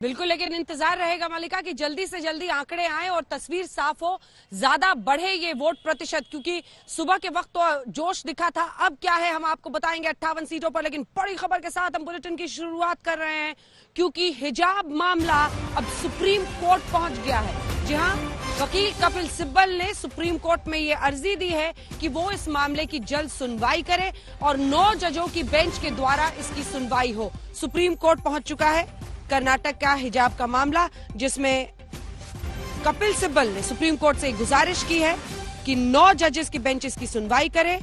बिल्कुल, लेकिन इंतजार रहेगा मलिका कि जल्दी से जल्दी आंकड़े आए और तस्वीर साफ हो, ज्यादा बढ़े ये वोट प्रतिशत, क्योंकि सुबह के वक्त तो जोश दिखा था। अब क्या है हम आपको बताएंगे 58 सीटों पर, लेकिन बड़ी खबर के साथ हम बुलेटिन की शुरुआत कर रहे हैं, क्योंकि हिजाब मामला अब सुप्रीम कोर्ट पहुंच गया है। जी हां, वकील कपिल सिब्बल ने सुप्रीम कोर्ट में ये अर्जी दी है कि वो इस मामले की जल्द सुनवाई करे और 9 जजों की बेंच के द्वारा इसकी सुनवाई हो। सुप्रीम कोर्ट पहुंच चुका है कर्नाटक का हिजाब का मामला, जिसमें कपिल सिब्बल ने सुप्रीम कोर्ट से गुजारिश की है कि 9 जजेस की बेंच इसकी सुनवाई करे।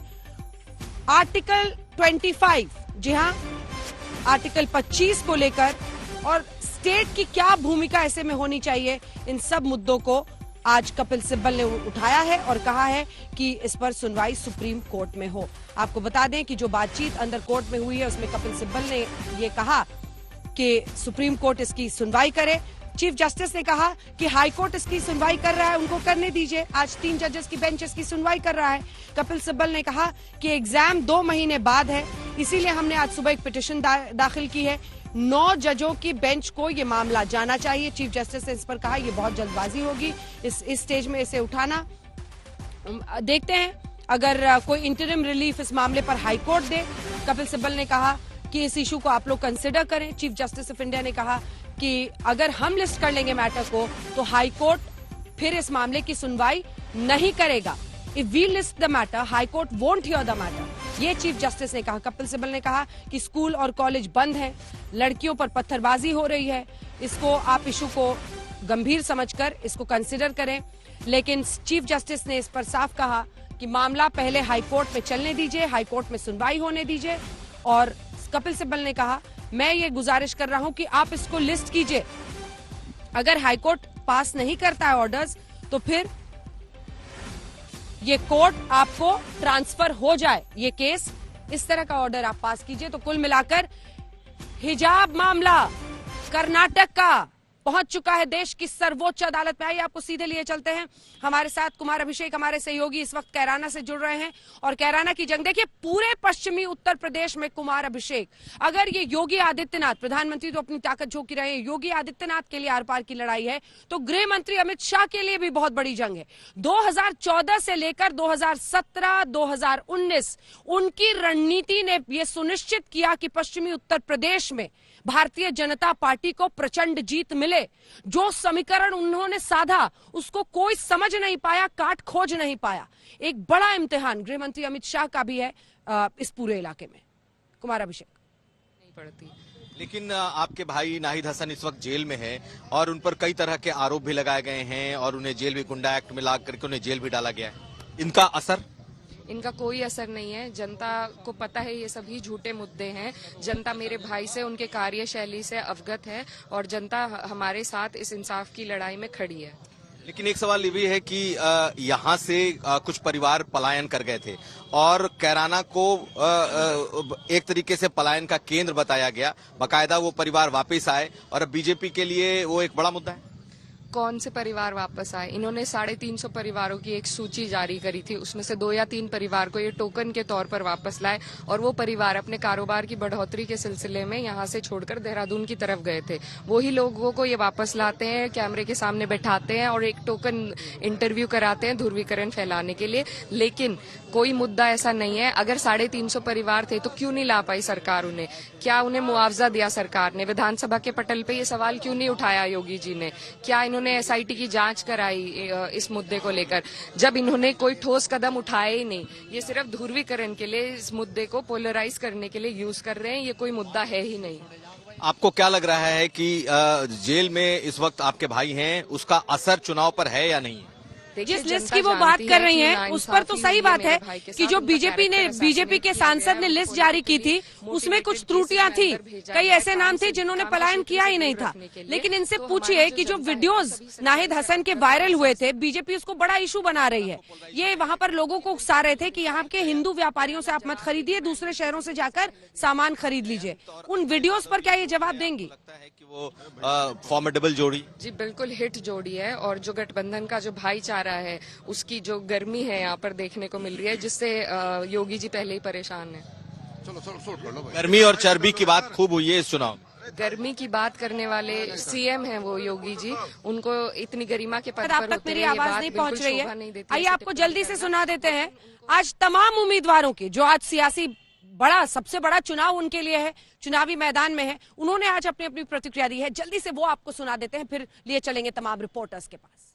आर्टिकल 25, जी हां, आर्टिकल 25 को लेकर और स्टेट की क्या भूमिका ऐसे में होनी चाहिए, इन सब मुद्दों को आज कपिल सिब्बल ने उठाया है और कहा है कि इस पर सुनवाई सुप्रीम कोर्ट में हो। आपको बता दें कि जो बातचीत अंदर कोर्ट में हुई है उसमें कपिल सिब्बल ने ये कहा कि सुप्रीम कोर्ट इसकी सुनवाई करे। चीफ जस्टिस ने कहा कि हाई कोर्ट इसकी सुनवाई कर रहा है, उनको करने दीजिए। आज 3 जजेस की बेंच इसकी सुनवाई कर रहा है। कपिल सिब्बल ने कहा कि एग्जाम 2 महीने बाद है, इसीलिए हमने आज सुबह एक पिटीशन दाखिल की है। 9 जजों की बेंच को ये मामला जाना चाहिए। चीफ जस्टिस ने इस पर कहा ये बहुत जल्दबाजी होगी इस स्टेज में इसे उठाना। देखते हैं अगर कोई इंटरिम रिलीफ इस मामले पर हाई कोर्ट दे। कपिल सिब्बल ने कहा कि इस इशू को आप लोग कंसिडर करें। चीफ जस्टिस ऑफ इंडिया ने कहा कि अगर हम लिस्ट कर लेंगे मैटर को तो हाई कोर्ट फिर इस मामले की सुनवाई नहीं करेगा। If we list the matter, high court won't hear the matter, ये चीफ जस्टिस ने कहा। कपिल सिब्बल ने कहा कि स्कूल और कॉलेज बंद हैं, लड़कियों पर पत्थरबाजी हो रही है, इसको आप इशू को गंभीर समझकर इसको कंसिडर करें। लेकिन चीफ जस्टिस ने इस पर साफ कहा कि मामला पहले हाई कोर्ट में चलने दीजिए, हाई कोर्ट में सुनवाई होने दीजिए। और कपिल सिब्बल ने कहा मैं ये गुजारिश कर रहा हूं कि आप इसको लिस्ट कीजिए। अगर हाईकोर्ट पास नहीं करता है ऑर्डर्स तो फिर ये कोर्ट आपको ट्रांसफर हो जाए, ये केस, इस तरह का ऑर्डर आप पास कीजिए। तो कुल मिलाकर हिजाब मामला कर्नाटक का पहुंच चुका है देश की सर्वोच्च अदालत में। आइए आपको सीधे लिए चलते हैं। हमारे साथ कुमार अभिषेक, हमारे सहयोगी, इस वक्त कैराना से जुड़ रहे हैं और कैराना की जंग देखिए। पूरे पश्चिमी उत्तर प्रदेश में कुमार अभिषेक, अगर ये योगी आदित्यनाथ, प्रधानमंत्री तो अपनी ताकत झोंकी रहे हैं, योगी आदित्यनाथ के लिए आर पार की लड़ाई है, तो गृह मंत्री अमित शाह के लिए भी बहुत बड़ी जंग है। 2014 से लेकर 2017, 2019 उनकी रणनीति ने यह सुनिश्चित किया कि पश्चिमी उत्तर प्रदेश में भारतीय जनता पार्टी को प्रचंड जीत मिले। जो समीकरण उन्होंने साधा उसको कोई समझ नहीं पाया, काट खोज नहीं पाया। एक बड़ा इम्तिहान गृह मंत्री अमित शाह का भी है इस पूरे इलाके में। कुमार अभिषेक नहीं पड़ती, लेकिन आपके भाई नाहिद हसन इस वक्त जेल में है और उन पर कई तरह के आरोप भी लगाए गए हैं और उन्हें जेल भी, गुंडा एक्ट में ला करके उन्हें जेल भी डाला गया है। इनका असर? इनका कोई असर नहीं है। जनता को पता है ये सभी झूठे मुद्दे हैं। जनता मेरे भाई से, उनके कार्यशैली से अवगत है और जनता हमारे साथ इस इंसाफ की लड़ाई में खड़ी है। लेकिन एक सवाल ये भी है कि यहाँ से कुछ परिवार पलायन कर गए थे और कैराना को एक तरीके से पलायन का केंद्र बताया गया, बाकायदा वो परिवार वापस आए और अब बीजेपी के लिए वो एक बड़ा मुद्दा है। कौन से परिवार वापस आए? इन्होंने 350 परिवारों की एक सूची जारी करी थी, उसमें से 2 या 3 परिवार को ये टोकन के तौर पर वापस लाए और वो परिवार अपने कारोबार की बढ़ोतरी के सिलसिले में यहाँ से छोड़कर देहरादून की तरफ गए थे। वही लोगों को ये वापस लाते हैं, कैमरे के सामने बैठाते हैं और एक टोकन इंटरव्यू कराते हैं ध्रुवीकरण फैलाने के लिए। लेकिन कोई मुद्दा ऐसा नहीं है। अगर 350 परिवार थे तो क्यों नहीं ला पाई सरकार उन्हें? क्या उन्हें मुआवजा दिया सरकार ने? विधानसभा के पटल पे ये सवाल क्यों नहीं उठाया योगी जी ने? क्या इन्होंने एसआईटी की जांच कराई इस मुद्दे को लेकर? जब इन्होंने कोई ठोस कदम उठाए ही नहीं, ये सिर्फ ध्रुवीकरण के लिए, इस मुद्दे को पोलराइज करने के लिए यूज कर रहे हैं। ये कोई मुद्दा है ही नहीं। आपको क्या लग रहा है कि जेल में इस वक्त आपके भाई हैं, उसका असर चुनाव पर है या नहीं? जिस लिस्ट की वो बात कर रही हैं उस पर तो सही बात है कि जो बीजेपी के सांसद ने लिस्ट जारी की थी उसमें कुछ त्रुटियां थी। कई ऐसे नाम थे जिन्होंने पलायन किया ही नहीं था। लेकिन इनसे पूछिए कि जो वीडियोस नाहिद हसन के वायरल हुए थे, बीजेपी उसको बड़ा इशू बना रही है। ये वहां पर लोगों को उकसा रहे थे कि यहाँ के हिंदू व्यापारियों से आप मत खरीदिए, दूसरे शहरों से जाकर सामान खरीद लीजिए। उन वीडियोस पर क्या ये जवाब देंगी? लगता है कि वो फॉर्मेडेबल जोड़ी? जी बिल्कुल हिट जोड़ी है और जो गठबंधन का जो भाईचारा है उसकी जो गर्मी है यहाँ पर देखने को मिल रही है, जिससे योगी जी पहले ही परेशान है। गर्मी और चर्बी की बात खूब हुई है इस चुनाव में। गर्मी की बात करने वाले सीएम हैं वो योगी जी, उनको इतनी गरिमा के पद आप पर तक उतरे मेरी ये आवाज बात नहीं बिल्कुल पहुंच रही शोभा है। नहीं देती। आइए ऐसी आपको टिप्पणी जल्दी से करना। सुना देते हैं। आज तमाम उम्मीदवारों के जो आज सियासी सबसे बड़ा चुनाव उनके लिए है, चुनावी मैदान में है, उन्होंने आज अपनी अपनी प्रतिक्रिया दी है। जल्दी से वो आपको सुना देते हैं, फिर लिए चलेंगे तमाम रिपोर्टर्स के पास।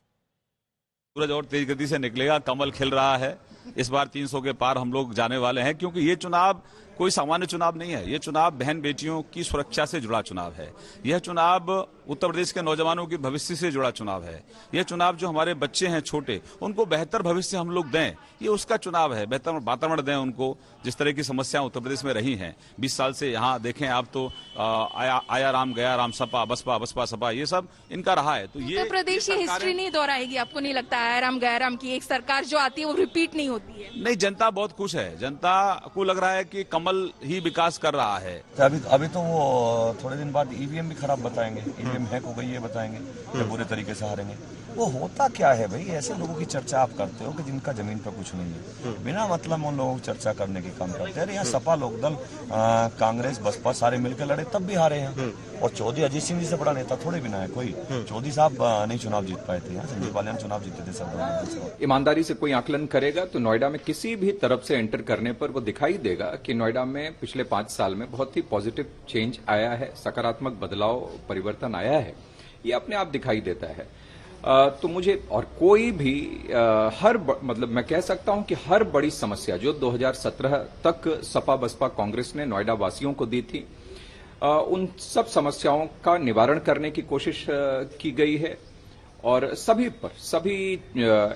सूरज और तेज गति से निकलेगा, कमल खिल रहा है। इस बार 300 के पार हम लोग जाने वाले हैं, क्योंकि ये चुनाव कोई सामान्य चुनाव नहीं है। ये चुनाव बहन बेटियों की सुरक्षा से जुड़ा चुनाव है। यह चुनाव उत्तर प्रदेश के नौजवानों की भविष्य से जुड़ा चुनाव है। यह चुनाव जो हमारे बच्चे हैं छोटे, उनको बेहतर भविष्य हम लोग दें, ये उसका चुनाव है। बेहतर वातावरण दें उनको। जिस तरह की समस्याएं उत्तर प्रदेश में रही हैं 20 साल से, यहाँ देखें आप तो आया राम गया राम, सपा बसपा बसपा सपा, ये सब इनका रहा है। तो ये उत्तर प्रदेश की हिस्ट्री नहीं दोहराएगी, आपको नहीं लगता? आयाराम गयाराम की एक सरकार जो आती है वो रिपीट नहीं होती है? नहीं, जनता बहुत खुश है। जनता को लग रहा है कि कमल ही विकास कर रहा है। अभी तो वो थोड़े दिन बाद ईवीएम भी खराब बताएंगे, ईवीएम हैक हो गई है बताएंगे, या बुरे तरीके से हारेंगे। वो होता क्या है भाई? ऐसे लोगों की चर्चा आप करते हो कि जिनका जमीन पर कुछ नहीं है, बिना मतलब उन लोगों की चर्चा करने की काम करते हैं। यहाँ सपा लोकदल कांग्रेस बसपा सारे मिलकर लड़े तब भी हारे हैं। और चौधरी अजीत सिंह जी से बड़ा नेता थोड़े बिना है कोई। चौधरी साहब नहीं चुनाव जीत पाए थे, यहाँ संजीव बालियान चुनाव जीते थे सब। ईमानदारी से कोई आकलन करेगा तो नोएडा में किसी भी तरफ से एंटर करने पर वो दिखाई देगा कि नोएडा में पिछले 5 साल में बहुत ही पॉजिटिव चेंज आया है, सकारात्मक बदलाव परिवर्तन आया है, ये अपने आप दिखाई देता है। तो मुझे और कोई भी मतलब मैं कह सकता हूं कि हर बड़ी समस्या जो 2017 तक सपा बसपा कांग्रेस ने नोएडा वासियों को दी थी, उन सब समस्याओं का निवारण करने की कोशिश की गई है। और सभी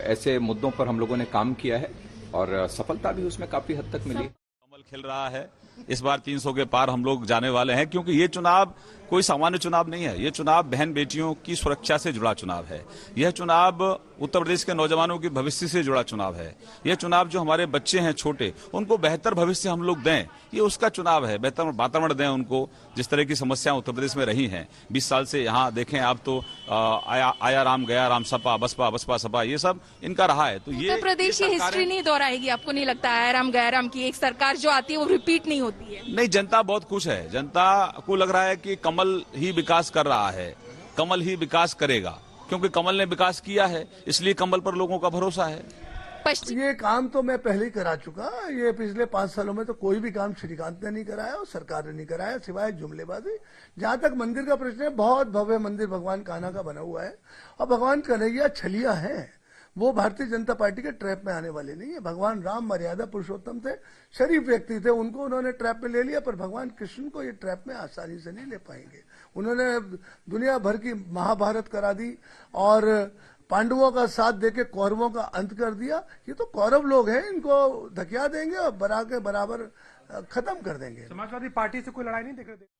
ऐसे मुद्दों पर हम लोगों ने काम किया है और सफलता भी उसमें काफी हद तक मिली। कमल खिल रहा है। इस बार 300 के पार हम लोग जाने वाले हैं, क्योंकि ये चुनाव कोई सामान्य चुनाव नहीं है। ये चुनाव बहन बेटियों की सुरक्षा से जुड़ा चुनाव है। यह चुनाव उत्तर प्रदेश के नौजवानों की भविष्य से जुड़ा चुनाव है। यह चुनाव जो हमारे बच्चे हैं छोटे, उनको बेहतर भविष्य हम लोग दें, ये उसका चुनाव है। बेहतर वातावरण दें उनको। जिस तरह की समस्याएं उत्तर प्रदेश में रही हैं 20 साल से, यहाँ देखें आप तो आया राम गया राम, सपा बसपा बसपा सपा, ये सब इनका रहा है। तो ये उत्तर प्रदेश की हिस्ट्री नहीं दोहराएगी, आपको नहीं लगता? आयाराम गयाराम की एक सरकार जो आती है वो रिपीट नहीं होती है? नहीं, जनता बहुत खुश है। जनता को लग रहा है कि कमल ही विकास कर रहा है, कमल ही विकास करेगा, क्योंकि कमल ने विकास किया है, इसलिए कमल पर लोगों का भरोसा है। ये काम तो मैं पहले ही करा चुका। ये पिछले 5 सालों में तो कोई भी काम श्रीकांत ने नहीं कराया और सरकार ने नहीं कराया, सिवाय जुमलेबाजी। जहां तक मंदिर का प्रश्न है, बहुत भव्य मंदिर भगवान कान्हा का बना हुआ है और भगवान कन्हैया छलिया है। वो भारतीय जनता पार्टी के ट्रैप में आने वाले नहीं है। भगवान राम मर्यादा पुरुषोत्तम थे, शरीफ व्यक्ति थे, उनको उन्होंने ट्रैप में ले लिया, पर भगवान कृष्ण को ये ट्रैप में आसानी से नहीं ले पाएंगे। उन्होंने दुनिया भर की महाभारत करा दी और पांडवों का साथ देके कौरवों का अंत कर दिया। ये तो कौरव लोग हैं, इनको धकिया देंगे और बराबर खत्म कर देंगे। समाजवादी पार्टी से कोई लड़ाई नहीं देख रहे।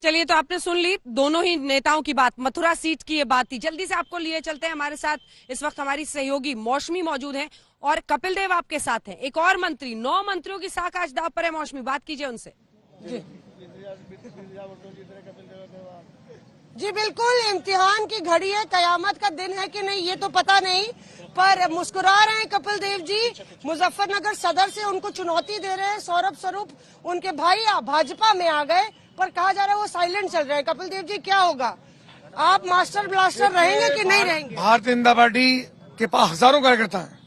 चलिए, तो आपने सुन ली दोनों ही नेताओं की बात। मथुरा सीट की ये बात थी। जल्दी से आपको लिए चलते हैं। हमारे साथ इस वक्त हमारी सहयोगी मौसमी मौजूद हैं और कपिल देव आपके साथ हैं। एक और मंत्री, 9 मंत्रियों की साख आज दाव पर है। मौसमी, बात कीजिए उनसे। जी बिल्कुल, इम्तिहान की घड़ी है, कयामत का दिन है कि नहीं ये तो पता नहीं, पर मुस्कुरा रहे हैं कपिल देव जी। मुजफ्फरनगर सदर से उनको चुनौती दे रहे हैं। सौरभ स्वरूप उनके भाई भाजपा में आ गए, पर कहा जा रहा है वो साइलेंट चल रहे हैं। कपिल देव जी, क्या होगा? आप मास्टर ब्लास्टर रहेंगे कि नहीं रहेंगे? भारतीय जनता पार्टी के पास हजारों कार्यकर्ता हैं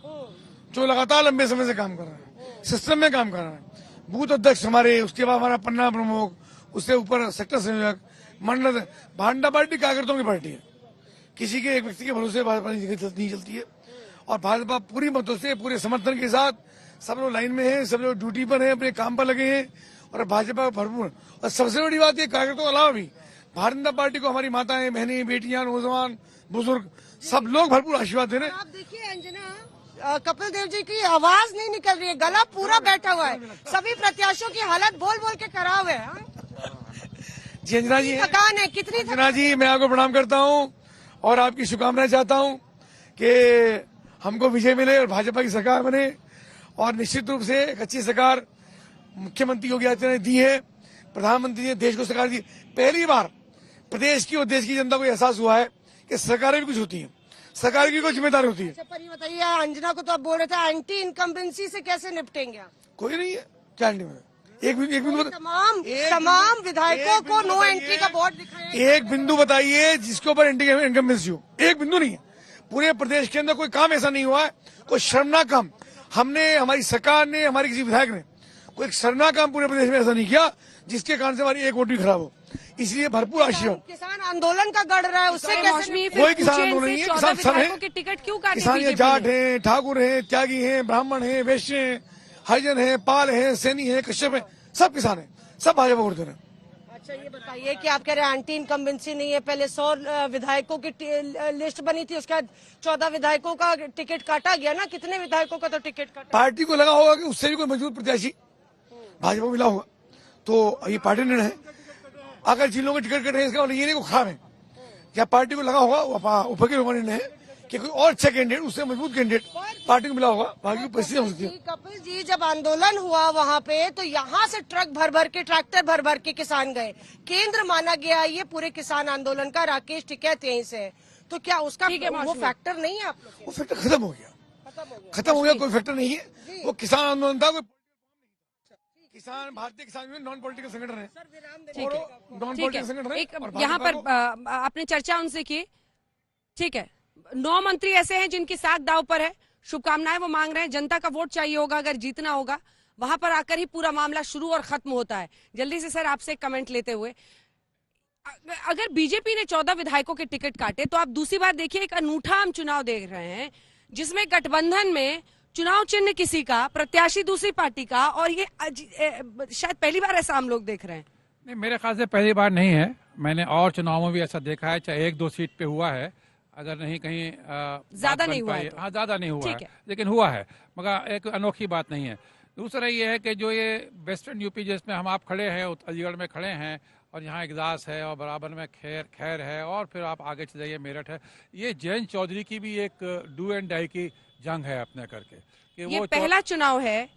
जो लगातार लंबे समय से काम कर रहे हैं, सिस्टम में काम कर रहे हैं। बूथ अध्यक्ष हमारे, उसके बाद हमारा पन्ना प्रमुख, उससे ऊपर सेक्टर संयोजक, मंडल। भारतीय जनता पार्टी कार्यकर्ताओं की पार्टी है, किसी के एक व्यक्ति के भरोसे भाजपा नहीं चलती है। और भाजपा पूरी मतों से, पूरे समर्थन के साथ सब लोग लाइन में हैं, सब लोग ड्यूटी पर हैं, अपने काम पर लगे हैं और भाजपा भरपूर। और सबसे बड़ी बात ये, कार्यकर्ताओं के अलावा भी भारतीय जनता पार्टी को हमारी माताएं, बहनें, बेटियां, नौजवान, बुजुर्ग सब लोग भरपूर आशीर्वाद दे रहे हैं। आप देखिए अंजना, कपिल देव जी की आवाज नहीं निकल रही है, गला पूरा बैठा हुआ है। सभी प्रत्याशियों की हालत बोल बोल के खराब है। जी अंजना जी, थकान है कितनी? अंजना जी, मैं आपको प्रणाम करता हूं और आपकी शुभकामनाएं चाहता हूं कि हमको विजय मिले और भाजपा की सरकार बने। और निश्चित रूप से एक अच्छी सरकार मुख्यमंत्री योगी आदित्यनाथ ने दी है, प्रधानमंत्री ने देश को सरकार दी। पहली बार प्रदेश की और देश की जनता को एहसास हुआ है कि सरकारें भी कुछ होती हैं, सरकार की कोई जिम्मेदारी होती है। अच्छा, पर ये बताइए, अंजना को तो आप बोल रहे थे एंटी इनकम्बेंसी से कैसे निपटेंगे आप? कोई नहीं है, क्या एक बिंदु तमाम विधायकों को नो एंट्री का बोर्ड दिख रहा है। एक बिंदु बताइए जिसके ऊपर इनकम्बेंसी हो। एक बिंदु नहीं है। पूरे प्रदेश के अंदर कोई काम ऐसा नहीं हुआ है, कोई शर्मनाक काम हमने, हमारी सरकार ने, हमारे किसी विधायक ने कोई शर्मनाक काम पूरे प्रदेश में ऐसा नहीं किया जिसके कारण से हमारी एक वोट भी खराब हो। इसलिए भरपूर आशीष हो। किसान आंदोलन का गढ़ रहा है, उससे कैसे? कोई किसान आंदोलन नहीं है, किसान सब है। टिकट क्यों काटे? किसान ये जाट है, ठाकुर है, त्यागी है, ब्राह्मण है, वैश्य है, हरिजन है, पाल है, सैनी है, कश्यप है, सब किसान है, सब भाजपा वोट दे रहे हैं। अच्छा ये बताइए कि आप कह रहे हैं एंटी इनकम्बेंसी नहीं है, पहले 100 विधायकों की लिस्ट बनी थी, उसके बाद 14 विधायकों का टिकट काटा गया ना, कितने विधायकों का तो टिकट काटा? पार्टी को लगा होगा कि उससे भी कोई मजबूत प्रत्याशी भाजपा को मिला होगा, तो ये पार्टी निर्णय है। अगर जिन लोगों के टिकट कट रहे हैं इसका ये नहीं को खराब है, क्या पार्टी को लगा होगा, ऊपर के निर्णय है कि कोई और अच्छा कैंडिडेट, उससे मजबूत कैंडिडेट पार्टी को मिला होगा, बाकी परिस्थिति हो सकती है। कपिल जी जब आंदोलन हुआ वहाँ पे तो यहाँ से ट्रक भर भर के, ट्रैक्टर भर भर के किसान गए, केंद्र माना गया ये पूरे किसान आंदोलन का, राकेश टिकैत यहीं से, तो क्या उसका वो फैक्टर नहीं है आप लोग? वो फैक्टर खत्म हो गया, कोई फैक्टर नहीं है। वो किसान आंदोलन था, किसान, भारतीय किसान यूनियन नॉन पॉलिटिकल संगठन है। ठीक है, नॉन पॉलिटिकल संगठन है। एक यहाँ पर आपने चर्चा उनसे की, ठीक है, 9 मंत्री ऐसे हैं जिनकी साख दाव पर है, शुभकामनाएं वो मांग रहे हैं, जनता का वोट चाहिए होगा, अगर जीतना होगा वहां पर आकर ही पूरा मामला शुरू और खत्म होता है। जल्दी से सर आपसे एक कमेंट लेते हुए, अगर बीजेपी ने 14 विधायकों के टिकट काटे तो आप दूसरी बार देखिए एक अनूठा हम चुनाव देख रहे हैं जिसमें गठबंधन में चुनाव चिन्ह किसी का, प्रत्याशी दूसरी पार्टी का, और ये शायद पहली बार ऐसा हम लोग देख रहे हैं। नहीं, मेरे ख्याल से पहली बार नहीं है, मैंने और चुनावों में भी ऐसा देखा है, चाहे 1-2 सीट पे हुआ है, अगर नहीं कहीं ज्यादा नहीं हुआ है, हाँ ज्यादा नहीं हुआ है, लेकिन हुआ है, मगर एक अनोखी बात नहीं है। दूसरा ये है कि जो ये वेस्टर्न यूपी जिसमें हम आप खड़े हैं, अलीगढ़ में खड़े हैं, और यहाँ इगदास है और बराबर में खैर है, और फिर आप आगे चले जाइए मेरठ है, ये जयंत चौधरी की भी एक डू एंड डाई की जंग है अपने करके कि ये वो पहला चुनाव है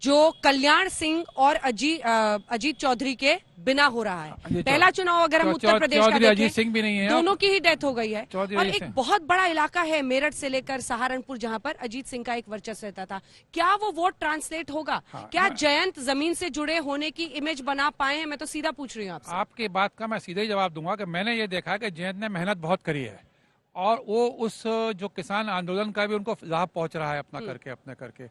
जो कल्याण सिंह और अजीत चौधरी के बिना हो रहा है। पहला चुनाव अगर हम उत्तर प्रदेश का देखें, अजीत सिंह भी नहीं है, दोनों की ही डेथ हो गई है, और एक बहुत बड़ा इलाका है मेरठ से लेकर सहारनपुर जहां पर अजीत सिंह का एक वर्चस्व रहता था। क्या वो वोट ट्रांसलेट होगा? क्या जयंत जमीन से जुड़े होने की इमेज बना पाए हैं? मैं तो सीधा पूछ रही हूँ आपसे। आपकी बात का मैं सीधा ही जवाब दूंगा कि मैंने ये देखा कि जयंत ने मेहनत बहुत करी है, और वो उस जो किसान आंदोलन का भी उनको लाभ पहुंच रहा है अपने करके,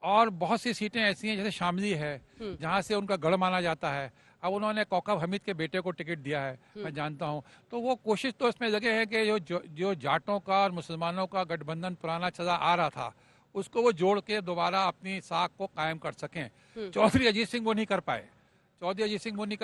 और बहुत सी सीटें ऐसी हैं जैसे शामली है जहां से उनका गढ़ माना जाता है। अब उन्होंने कौकब हमीद के बेटे को टिकट दिया है, मैं जानता हूं, तो वो कोशिश तो इसमें जगह है कि जो जाटों का और मुसलमानों का गठबंधन पुराना चला आ रहा था उसको वो जोड़ के दोबारा अपनी साख को कायम कर सकें। चौधरी अजीत सिंह वो नहीं कर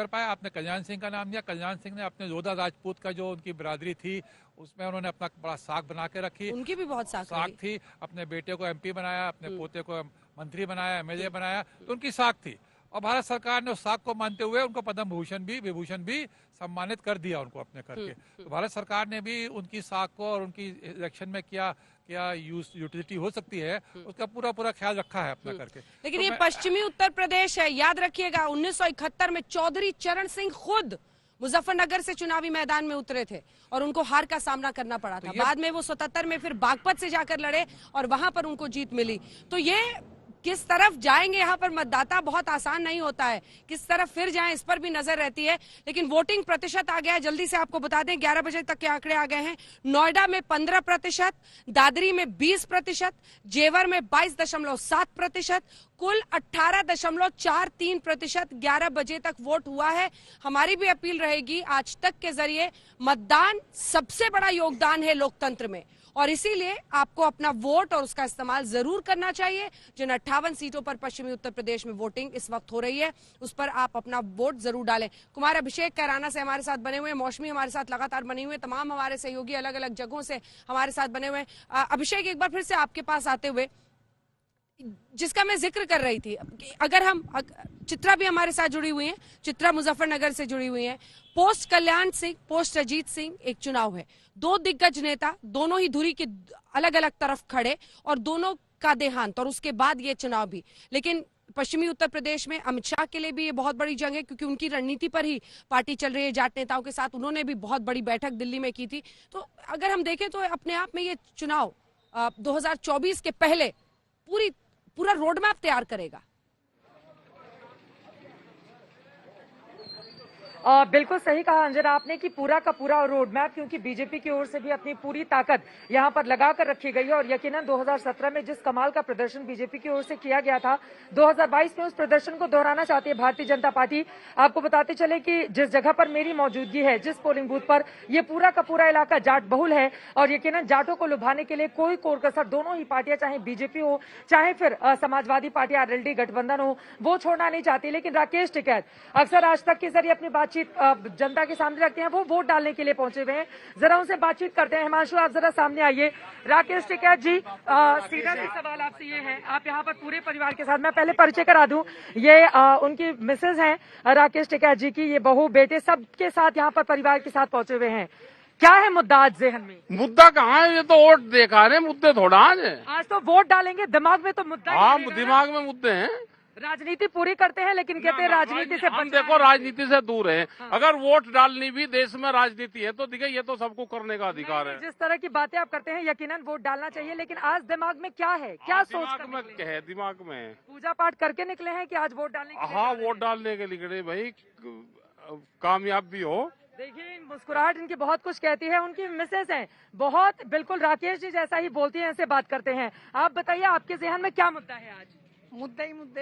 पाए, आपने कल्याण सिंह का नाम दिया, कल्याण सिंह ने अपने जोधा राजपूत का जो उनकी बिरादरी थी उसमें उन्होंने अपना बड़ा साख बना के रखी, उनकी भी बहुत साख थी, अपने बेटे को MP बनाया, अपने पोते को मंत्री बनाया, MLA बनाया, तो उनकी साख थी, और भारत सरकार ने उस साख को मानते हुए उनको पद्म विभूषण भी सम्मानित कर दिया उनको अपने करके। तो भारत सरकार ने भी उनकी साख को और उनकी इलेक्शन में क्या यूटिलिटी हो सकती है उसका पूरा ख्याल रखा है अपना करके। लेकिन तो ये पश्चिमी उत्तर प्रदेश है, याद रखिएगा 1971 में चौधरी चरण सिंह खुद मुजफ्फरनगर से चुनावी मैदान में उतरे थे और उनको हार का सामना करना पड़ा था। बाद में वो 77 में फिर बागपत से जाकर लड़े और वहां पर उनको जीत मिली। तो ये किस तरफ जाएंगे, यहाँ पर मतदाता बहुत आसान नहीं होता है, किस तरफ फिर जाएं इस पर भी नजर रहती है। लेकिन वोटिंग प्रतिशत आ गया है, जल्दी से आपको बता दें 11 बजे तक के आंकड़े आ गए हैं। नोएडा में 15%, दादरी में 20%, जेवर में 22.7%, कुल 18.43% 11 बजे तक वोट हुआ है। हमारी भी अपील रहेगी आज तक के जरिए, मतदान सबसे बड़ा योगदान है लोकतंत्र में, और इसीलिए आपको अपना वोट और उसका इस्तेमाल जरूर करना चाहिए। जिन 58 सीटों पर पश्चिमी उत्तर प्रदेश में वोटिंग इस वक्त हो रही है उस पर आप अपना वोट जरूर डालें। कुमार अभिषेक कैराना से हमारे साथ बने हुए, मौसमी हमारे साथ लगातार बनी हुए, तमाम हमारे सहयोगी अलग अलग जगहों से हमारे साथ बने हुए। अभिषेक, एक बार फिर से आपके पास आते हुए, जिसका मैं जिक्र कर रही थी, अगर हम चित्रा भी हमारे साथ जुड़ी हुई हैं, चित्रा मुजफ्फरनगर से जुड़ी हुई हैं, पोस्ट कल्याण सिंह पोस्ट अजीत सिंह एक चुनाव है, 2 दिग्गज नेता दोनों ही धुरी की अलग अलग तरफ खड़े और दोनों का देहांत, और उसके बाद ये चुनाव भी। लेकिन पश्चिमी उत्तर प्रदेश में अमित शाह के लिए भी ये बहुत बड़ी जंग है क्योंकि उनकी रणनीति पर ही पार्टी चल रही है। जाट नेताओं के साथ उन्होंने भी बहुत बड़ी बैठक दिल्ली में की थी। तो अगर हम देखें तो अपने आप में ये चुनाव 2024 के पहले पूरा रोड मैप तैयार करेगा। बिल्कुल सही कहा अंजना आपने कि पूरा का पूरा रोड मैप, क्योंकि बीजेपी की ओर से भी अपनी पूरी ताकत यहां पर लगाकर रखी गई है और यकीनन 2017 में जिस कमाल का प्रदर्शन बीजेपी की ओर से किया गया था, 2022 में उस प्रदर्शन को दोहराना चाहती है भारतीय जनता पार्टी। आपको बताते चले कि जिस जगह पर मेरी मौजूदगी है, जिस पोलिंग बूथ पर, ये पूरा का पूरा इलाका जाट बहुल है और यकीनन जाटों को लुभाने के लिए कोई कोर कसर दोनों ही पार्टियां, चाहे बीजेपी हो चाहे फिर समाजवादी पार्टी आरएलडी गठबंधन हो, वो छोड़ना नहीं चाहती। लेकिन राकेश टिकैत अक्सर आज तक के जरिए अपनी बातचीत जनता के सामने रखते हैं, वो वोट डालने के लिए पहुंचे हुए हैं। जरा उनसे बातचीत करते हैं। हिमांशु, आप जरा सामने आइए। राकेश टिकैत जी, सीधा सी सवाल आपसे ये है, आप यहाँ पर पूरे परिवार के साथ, मैं पहले परिचय करा दूं, ये उनकी मिसेज हैं राकेश टिकैत जी की, ये बहू बेटे सबके साथ यहाँ पर परिवार के साथ पहुंचे हुए हैं। क्या है मुद्दा आज जेहन में? मुद्दा कहाँ है? ये तो वोट देखा रहे, मुद्दे थोड़ा आज तो वोट डालेंगे, दिमाग में तो मुद्दा। हाँ, दिमाग में मुद्दे हैं। राजनीति पूरी करते हैं लेकिन कहते हैं राजनीति से हम देखो राजनीति से दूर है। हाँ। अगर वोट डालनी भी देश में राजनीति है तो देखिए ये तो सबको करने का अधिकार है। जिस तरह की बातें आप करते हैं यकीनन वोट डालना चाहिए, लेकिन आज दिमाग में क्या है, क्या सोच दिमाग में है? दिमाग में पूजा पाठ करके निकले हैं कि आज वोट डालने? हाँ, वोट डालने के लिए भाई कामयाब भी हो। देखिए मुस्कुराहट इनकी बहुत कुछ कहती है। उनकी मिसेस हैं, बहुत बिल्कुल राकेश जी जैसा ही बोलती हैं, ऐसे बात करते हैं। आप बताइए आपके जहन में क्या मुद्दा है आज? मुद्दे ही मुद्दे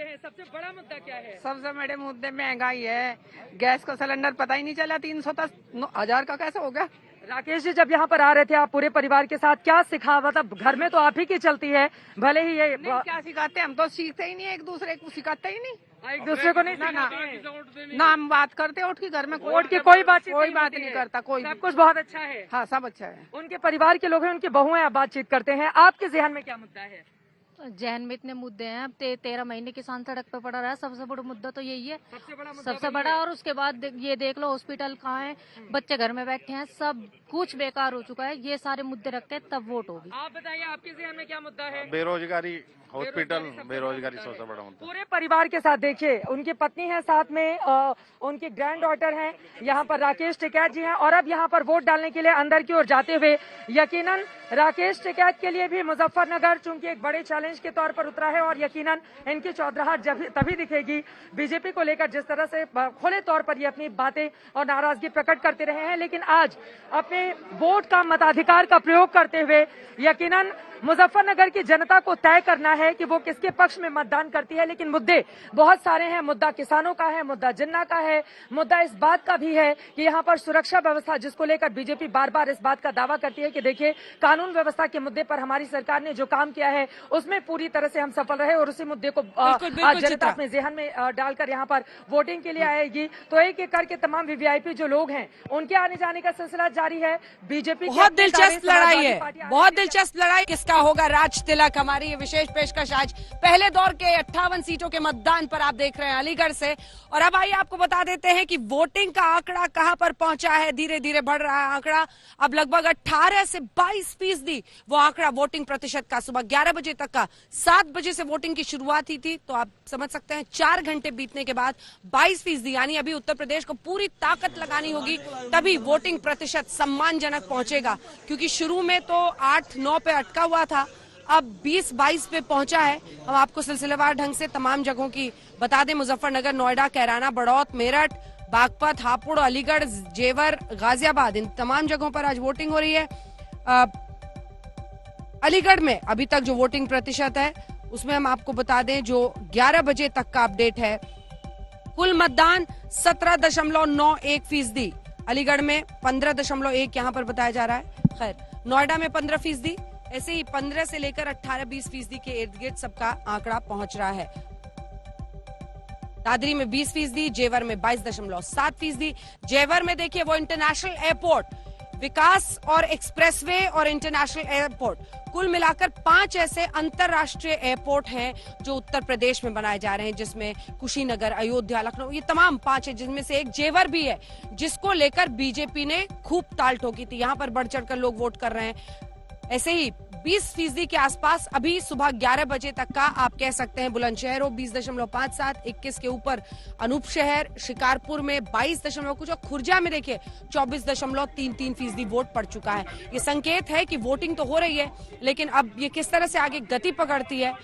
हैं। सबसे बड़ा मुद्दा क्या है? सबसे बड़े मुद्दे महंगाई है। गैस का सिलेंडर पता ही नहीं चला 310,000 का कैसे हो गया। राकेश जी, जब यहाँ पर आ रहे थे आप पूरे परिवार के साथ, क्या सिखा? मतलब घर में तो आप ही की चलती है, भले ही ये क्या सिखाते, हम तो सीखते ही नहीं, एक दूसरे को सिखाते ही नहीं, एक दूसरे को नहीं ना हम बात करते उठ की घर में वोट की कोई बात नहीं करता कोई। सब कुछ बहुत अच्छा है। हाँ, सब अच्छा है। उनके परिवार के लोग हैं, उनकी बहुएं आप बातचीत करते हैं। आपके जहन में क्या मुद्दा है? जहन में इतने मुद्दे हैं। अब 13 महीने किसान सड़क पे पड़ा रहा है, सबसे बड़ा मुद्दा तो यही है, सबसे बड़ा। और उसके बाद ये देख लो हॉस्पिटल कहाँ है, बच्चे घर में बैठे हैं, सब कुछ बेकार हो चुका है। ये सारे मुद्दे रख के तब वोट होगी। आप बताइए आपके जहन में क्या मुद्दा है? बेरोजगारी, हॉस्पिटल, बेरोजगारी सबसे बड़ा मुद्दा। पूरे परिवार के साथ देखिए, उनकी पत्नी है साथ में, उनकी ग्रैंड डॉटर हैं, यहाँ पर राकेश टिकैत जी हैं। और अब यहाँ पर वोट डालने के लिए अंदर की ओर जाते हुए यकीनन राकेश टिकैत के लिए भी मुजफ्फरनगर चूंकि एक बड़े चैलेंज के तौर पर उतरा है और यकीनन इनकी चौधराहट तभी दिखेगी। बीजेपी को लेकर जिस तरह से खुले तौर पर ये अपनी बातें और नाराजगी प्रकट करते रहे हैं, लेकिन आज अपने वोट का मताधिकार का प्रयोग करते हुए यकीनन मुजफ्फरनगर की जनता को तय करना है कि वो किसके पक्ष में मतदान करती है। लेकिन मुद्दे बहुत सारे हैं। मुद्दा किसानों का है, मुद्दा जिन्ना का है, मुद्दा इस बात का भी है कि यहाँ पर सुरक्षा व्यवस्था, जिसको लेकर बीजेपी बार बार इस बात का दावा करती है कि देखिए कानून व्यवस्था के मुद्दे पर हमारी सरकार ने जो काम किया है उसमें पूरी तरह से हम सफल रहे और उसी मुद्दे को आज जनता अपने जहन में डालकर यहाँ पर वोटिंग के लिए आएगी। तो एक एक करके तमाम वीवीआईपी जो लोग हैं उनके आने जाने का सिलसिला जारी है। बीजेपी बहुत दिलचस्प लड़ाई है, बहुत दिलचस्प लड़ाई। किसका होगा राज तिलक? हमारी ये विशेष पेशकश आज पहले दौर के 58 सीटों के मतदान पर आप देख रहे हैं अलीगढ़ से। और अब आइए आपको बता देते हैं कि वोटिंग का आंकड़ा कहां पर पहुंचा है। धीरे धीरे बढ़ रहा है आंकड़ा, अब लगभग 18 से 22% वो आंकड़ा वोटिंग प्रतिशत का। सुबह 11 बजे तक का, 7 बजे से वोटिंग की शुरुआत ही थी, तो आप समझ सकते हैं 4 घंटे बीतने के बाद 22%, यानी अभी उत्तर प्रदेश को पूरी ताकत लगानी होगी तभी वोटिंग प्रतिशत सम्मानजनक पहुंचेगा। क्योंकि शुरू में तो 8-9 पे अटका हुआ था, अब 20-22 पे पहुंचा है। हम आपको सिलसिलेवार ढंग से तमाम जगहों की बता दें। मुजफ्फरनगर, नोएडा, कैराना, बड़ौत, मेरठ, बागपत, हापुड़, अलीगढ़, जेवर, गाजियाबाद, इन तमाम जगहों पर आज वोटिंग हो रही है। अलीगढ़ में अभी तक जो वोटिंग प्रतिशत है उसमें हम आपको बता दें, जो 11 बजे तक का अपडेट है, कुल मतदान 17.91%। अलीगढ़ में 15.1 यहाँ पर बताया जा रहा है। खैर, नोएडा में 15%, ऐसे ही 15 से लेकर 18-20% के इर्द गिर्द सबका आंकड़ा पहुंच रहा है। दादरी में 20%, जेवर में 22.7%। जेवर में देखिए वो इंटरनेशनल एयरपोर्ट, विकास और एक्सप्रेसवे और इंटरनेशनल एयरपोर्ट, कुल मिलाकर 5 ऐसे अंतरराष्ट्रीय एयरपोर्ट हैं जो उत्तर प्रदेश में बनाए जा रहे हैं, जिसमें कुशीनगर, अयोध्या, लखनऊ, ये तमाम 5 है, जिनमें से एक जेवर भी है, जिसको लेकर बीजेपी ने खूब ताल ठोकी थी। यहां पर बढ़ चढ़कर लोग वोट कर रहे हैं। ऐसे ही 20% के आसपास अभी सुबह 11 बजे तक का आप कह सकते हैं बुलंदशहर हो 20.57, 21 के ऊपर अनूप शहर, शिकारपुर में 22 कुछ और खुर्जा में देखिए 24.33% वोट पड़ चुका है। ये संकेत है कि वोटिंग तो हो रही है, लेकिन अब ये किस तरह से आगे गति पकड़ती है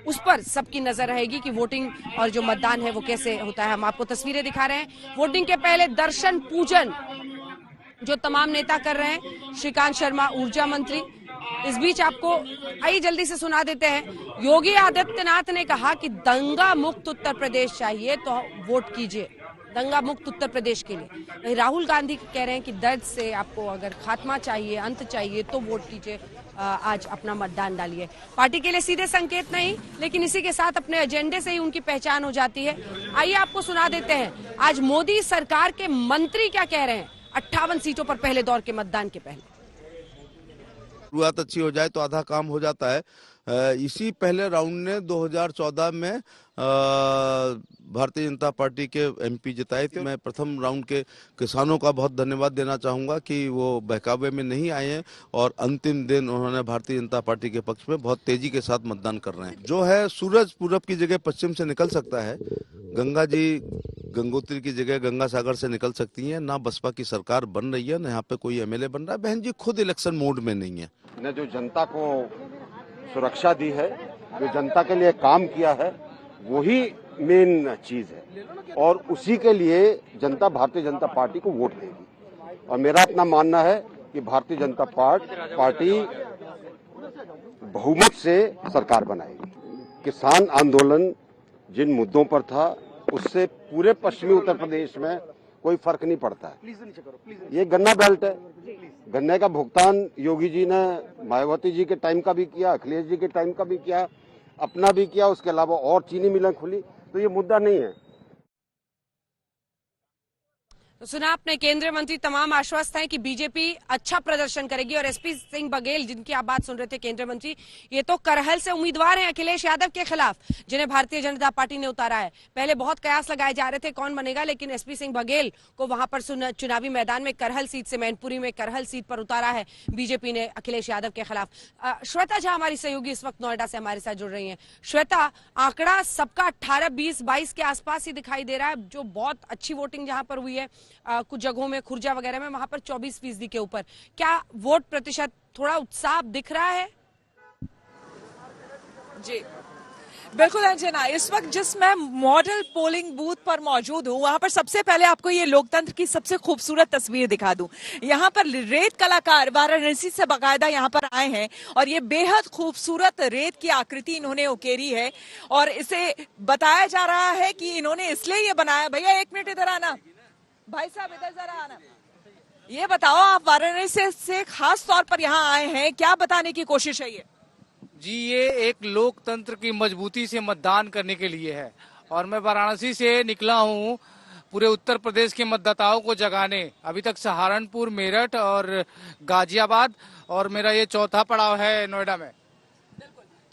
उस पर सबकी नजर रहेगी कि वोटिंग और जो मतदान है वो कैसे होता है। हम आपको तस्वीरें दिखा रहे हैं। वोटिंग के पहले दर्शन पूजन जो तमाम नेता कर रहे हैं, श्रीकांत शर्मा ऊर्जा मंत्री। इस बीच आपको आइए जल्दी से सुना देते हैं। योगी आदित्यनाथ ने कहा कि दंगा मुक्त उत्तर प्रदेश चाहिए तो वोट कीजिए, दंगा मुक्त उत्तर प्रदेश के लिए। राहुल गांधी कह रहे हैं कि दर्द से आपको अगर खात्मा चाहिए, अंत चाहिए तो वोट कीजिए, आज अपना मतदान डालिए। पार्टी के लिए सीधे संकेत नहीं, लेकिन इसी के साथ अपने एजेंडे से ही उनकी पहचान हो जाती है। आइए आपको सुना देते हैं आज मोदी सरकार के मंत्री क्या कह रहे हैं 58 सीटों पर पहले दौर के मतदान के पहले। शुरुआत अच्छी हो जाए तो आधा काम हो जाता है। इसी पहले राउंड ने 2014 में भारतीय जनता पार्टी के एमपी जिताए थे। मैं प्रथम राउंड के किसानों का बहुत धन्यवाद देना चाहूंगा कि वो बहकावे में नहीं आए हैं और अंतिम दिन उन्होंने भारतीय जनता पार्टी के पक्ष में बहुत तेजी के साथ मतदान कर रहे हैं। जो है सूरज पूरब की जगह पश्चिम से निकल सकता है, गंगा जी गंगोत्री की जगह गंगा सागर से निकल सकती है। ना बसपा की सरकार बन रही है, न यहाँ पे कोई एमएलए बन रहा है। बहन जी खुद इलेक्शन मोड में नहीं है। ने जो जनता को सुरक्षा दी है, जो जनता के लिए काम किया है, वही मेन चीज है और उसी के लिए जनता भारतीय जनता पार्टी को वोट देगी। और मेरा अपना मानना है कि भारतीय जनता पार्टी बहुमत से सरकार बनाएगी। किसान आंदोलन जिन मुद्दों पर था उससे पूरे पश्चिमी उत्तर प्रदेश में कोई फर्क नहीं पड़ता है। ये गन्ना बेल्ट है, गन्ने का भुगतान योगी जी ने मायावती जी के टाइम का भी किया, अखिलेश जी के टाइम का भी किया, अपना भी किया, उसके अलावा और चीनी मिलें खुली, तो ये मुद्दा नहीं है। तो सुना आपने, केंद्रीय मंत्री तमाम आश्वस्त हैं कि बीजेपी अच्छा प्रदर्शन करेगी। और एसपी सिंह बघेल जिनकी आप बात सुन रहे थे केंद्रीय मंत्री, ये तो करहल से उम्मीदवार हैं अखिलेश यादव के खिलाफ, जिन्हें भारतीय जनता पार्टी ने उतारा है। पहले बहुत कयास लगाए जा रहे थे कौन बनेगा, लेकिन एसपी सिंह बघेल को वहां पर चुनावी मैदान में करहल सीट से, मैनपुरी में करहल सीट पर उतारा है बीजेपी ने अखिलेश यादव के खिलाफ। श्वेता झा हमारी सहयोगी इस वक्त नोएडा से हमारे साथ जुड़ रही है। श्वेता, आंकड़ा सबका 18, 20, 22 के आसपास ही दिखाई दे रहा है, जो बहुत अच्छी वोटिंग जहां पर हुई है कुछ जगहों में, खुर्जा वगैरह में, वहां पर 24% के ऊपर। क्या वोट प्रतिशत थोड़ा उत्साह दिख रहा है? जी बिल्कुल अंजना, इस वक्त जिस मैं मॉडल पोलिंग बूथ पर मौजूद हूँ, वहां पर सबसे पहले आपको ये लोकतंत्र की सबसे खूबसूरत तस्वीर दिखा दूं। यहाँ पर रेत कलाकार वाराणसी से बाकायदा यहाँ पर आए हैं और ये बेहद खूबसूरत रेत की आकृति इन्होंने उकेरी है और इसे बताया जा रहा है कि इन्होंने इसलिए ये बनाया। भैया 1 मिनट इधर आना, भाई साहब इधर जरा आना। ये बताओ, आप वाराणसी से खास तौर पर यहाँ आए हैं, क्या बताने की कोशिश है ये? जी, ये एक लोकतंत्र की मजबूती से मतदान करने के लिए है और मैं वाराणसी से निकला हूँ पूरे उत्तर प्रदेश के मतदाताओं को जगाने। अभी तक सहारनपुर, मेरठ और गाजियाबाद और मेरा ये चौथा पड़ाव है नोएडा में।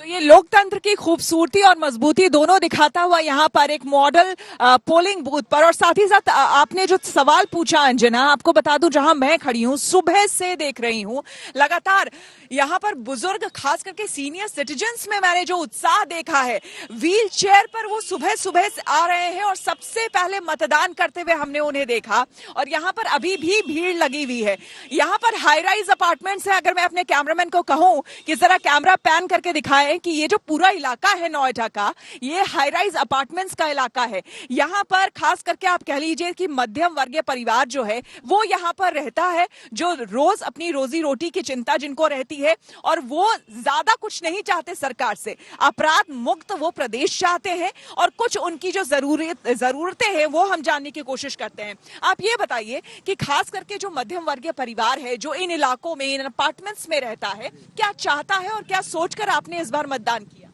तो ये लोकतंत्र की खूबसूरती और मजबूती दोनों दिखाता हुआ यहाँ पर एक मॉडल पोलिंग बूथ पर, और साथ ही साथ आपने जो सवाल पूछा अंजना, आपको बता दूं जहां मैं खड़ी हूँ सुबह से देख रही हूँ लगातार यहाँ पर बुजुर्ग, खास करके सीनियर सिटीजन्स में मैंने जो उत्साह देखा है, व्हील चेयर पर वो सुबह सुबह आ रहे हैं और सबसे पहले मतदान करते हुए हमने उन्हें देखा। और यहाँ पर अभी भी भीड़ लगी हुई है। यहाँ पर हाई राइज अपार्टमेंट्स है। अगर मैं अपने कैमरामैन को कहूँ कि जरा कैमरा पैन करके दिखाएं कि ये जो पूरा इलाका है नोएडा का, ये हाई राइज अपार्टमेंट्स का इलाका है। यहाँ पर खास करके आप कह लीजिए कि मध्यम वर्गीय परिवार जो है वो यहाँ पर रहता है, जो रोज अपनी रोजी रोटी की चिंता जिनको रहती है और वो ज्यादा कुछ नहीं चाहते सरकार से। अपराध मुक्त वो प्रदेश चाहते हैं और कुछ उनकी जो जरूरतें हैं वो हम जानने की कोशिश करते हैं। आप ये बताइए कि खास करके जो मध्यम वर्गीय परिवार है जो इन इलाकों में, इन अपार्टमेंट्स में रहता है, क्या चाहता है और क्या सोचकर आपने इस बार मतदान किया?